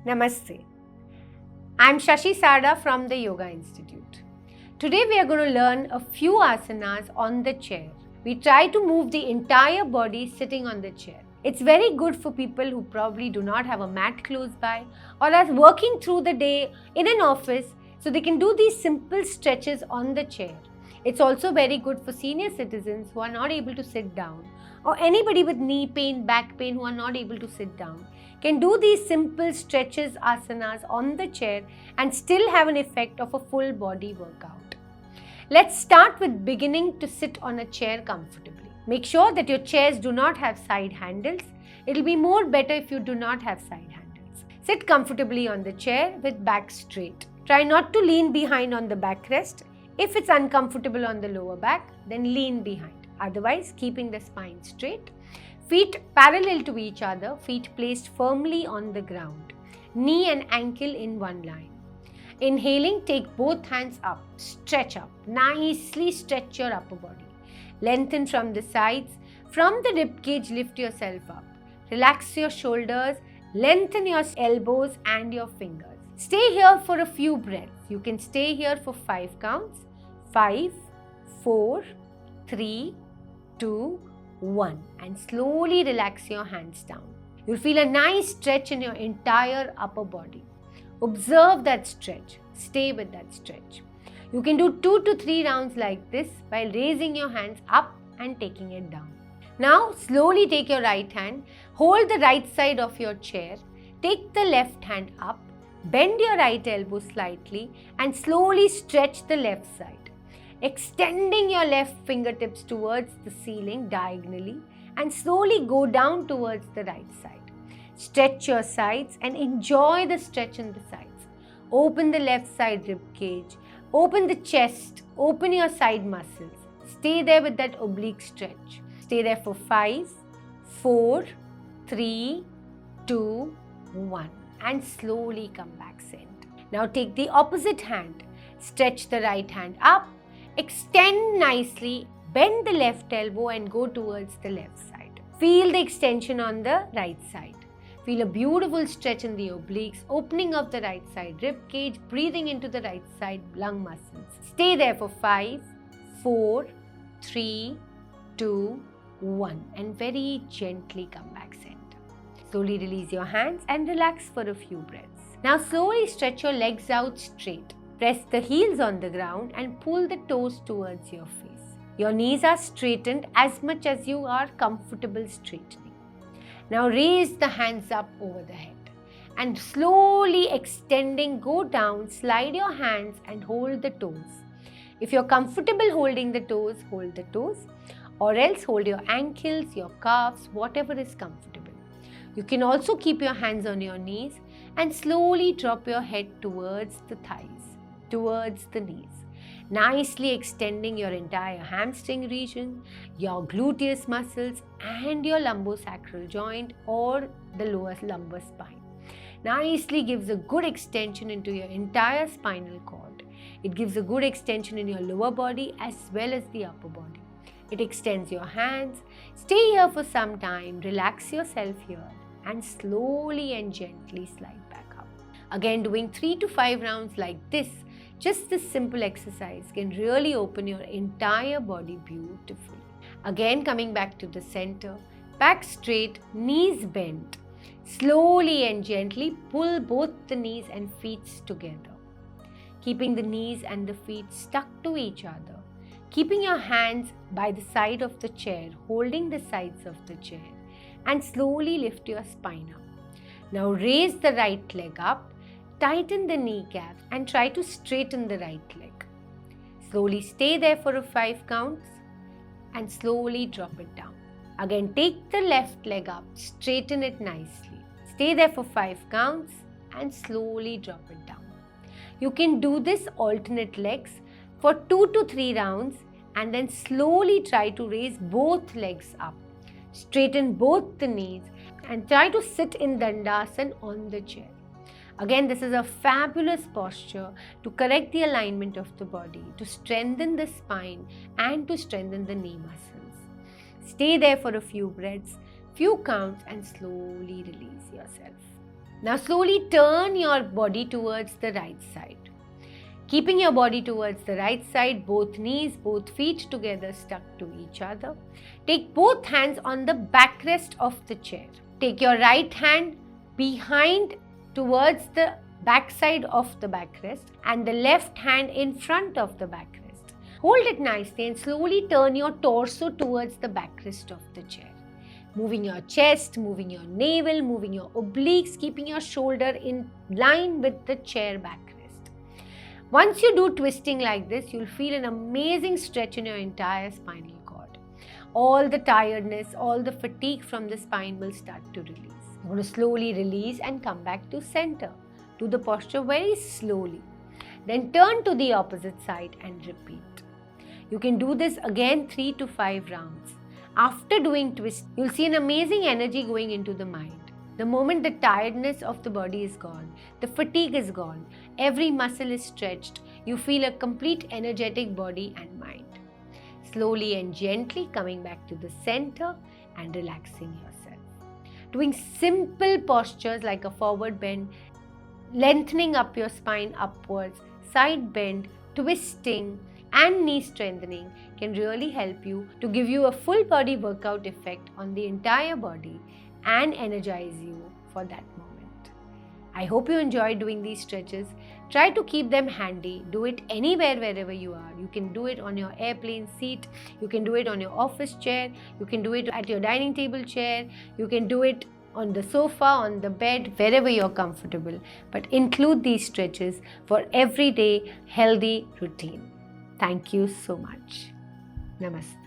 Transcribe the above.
Namaste. I'm Shashi Sarda from the Yoga Institute. Today we are going to learn a few asanas on the chair. We try to move the entire body sitting on the chair. It's very good for people who probably do not have a mat close by or are working through the day in an office, so they can do these simple stretches on the chair. It's also very good for senior citizens who are not able to sit down, or anybody with knee pain, back pain who are not able to sit down can do these simple stretches, asanas on the chair and still have an effect of a full body workout. Let's start with beginning to sit on a chair comfortably. Make sure that your chairs do not have side handles. It'll be more better if you do not have side handles. Sit comfortably on the chair with back straight. Try not to lean behind on the backrest. If it's uncomfortable on the lower back, then lean behind. Otherwise, keeping the spine straight. Feet parallel to each other, feet placed firmly on the ground. Knee and ankle in one line. Inhaling, take both hands up, stretch up. Nicely stretch your upper body. Lengthen from the sides. From the rib cage, lift yourself up. Relax your shoulders, lengthen your elbows and your fingers. Stay here for a few breaths. You can stay here for 5 counts. 5, 4, 3, 2, 1, and slowly relax your hands down. You'll feel a nice stretch in your entire upper body. Observe that stretch. Stay with that stretch. You can do 2 to 3 rounds like this while raising your hands up and taking it down. Now slowly take your right hand, hold the right side of your chair, take the left hand up, bend your right elbow slightly and slowly stretch the left side. Extending your left fingertips towards the ceiling diagonally and slowly go down towards the right side. Stretch your sides and enjoy the stretch in the sides. Open the left side rib cage, open the chest, open your side muscles. Stay there with that oblique stretch. Stay there for 5, 4, 3, 2, 1 and slowly come back center. Now take the opposite hand, stretch the right hand up, extend nicely, bend the left elbow and go towards the left side. Feel the extension on the right side. Feel a beautiful stretch in the obliques, opening of the right side rib cage, breathing into the right side lung muscles. Stay there for 5, 4, 3, 2, 1 and very gently come back center. Slowly release your hands and relax for a few breaths. Now slowly stretch your legs out straight. Press the heels on the ground and pull the toes towards your face. Your knees are straightened as much as you are comfortable straightening. Now raise the hands up over the head and slowly extending, go down, slide your hands and hold the toes. If you're comfortable holding the toes, hold the toes, or else hold your ankles, your calves, whatever is comfortable. You can also keep your hands on your knees and slowly drop your head towards the thighs, towards the knees. Nicely extending your entire hamstring region, your gluteus muscles and your lumbosacral joint or the lower lumbar spine. Nicely gives a good extension into your entire spinal cord. It gives a good extension in your lower body as well as the upper body. It extends your hands. Stay here for some time, relax yourself here and slowly and gently slide back up. Again, doing 3 to 5 rounds like this, just this simple exercise can really open your entire body beautifully. Again, coming back to the center, back straight, knees bent. Slowly and gently pull both the knees and feet together. Keeping the knees and the feet stuck to each other. Keeping your hands by the side of the chair, holding the sides of the chair and slowly lift your spine up. Now raise the right leg up. Tighten the kneecaps and try to straighten the right leg. Slowly stay there for 5 counts and slowly drop it down. Again, take the left leg up, straighten it nicely. Stay there for 5 counts and slowly drop it down. You can do this alternate legs for 2 to 3 rounds and then slowly try to raise both legs up. Straighten both the knees and try to sit in Dandasana on the chair. Again, this is a fabulous posture to correct the alignment of the body, to strengthen the spine and to strengthen the knee muscles. Stay there for a few breaths, few counts and slowly release yourself. Now slowly turn your body towards the right side. Keeping your body towards the right side, both knees, both feet together stuck to each other. Take both hands on the backrest of the chair. Take your right hand behind towards the backside of the backrest and the left hand in front of the backrest. Hold it nicely and slowly turn your torso towards the backrest of the chair. Moving your chest, moving your navel, moving your obliques, keeping your shoulder in line with the chair backrest. Once you do twisting like this, you'll feel an amazing stretch in your entire spinal cord. All the tiredness, all the fatigue from the spine will start to release. You're going to slowly release and come back to center. Do the posture very slowly. Then turn to the opposite side and repeat. You can do this again 3 to 5 rounds. After doing twist, you'll see an amazing energy going into the mind. The moment the tiredness of the body is gone, the fatigue is gone, every muscle is stretched, you feel a complete energetic body and mind. Slowly and gently coming back to the center and relaxing yourself. Doing simple postures like a forward bend, lengthening up your spine upwards, side bend, twisting, and knee strengthening can really help you to give you a full body workout effect on the entire body and energize you for that moment. I hope you enjoy doing these stretches. Try to keep them handy. Do it anywhere, wherever you are. You can do it on your airplane seat. You can do it on your office chair. You can do it at your dining table chair. You can do it on the sofa, on the bed, wherever you're comfortable. But include these stretches for everyday healthy routine. Thank you so much. Namaste.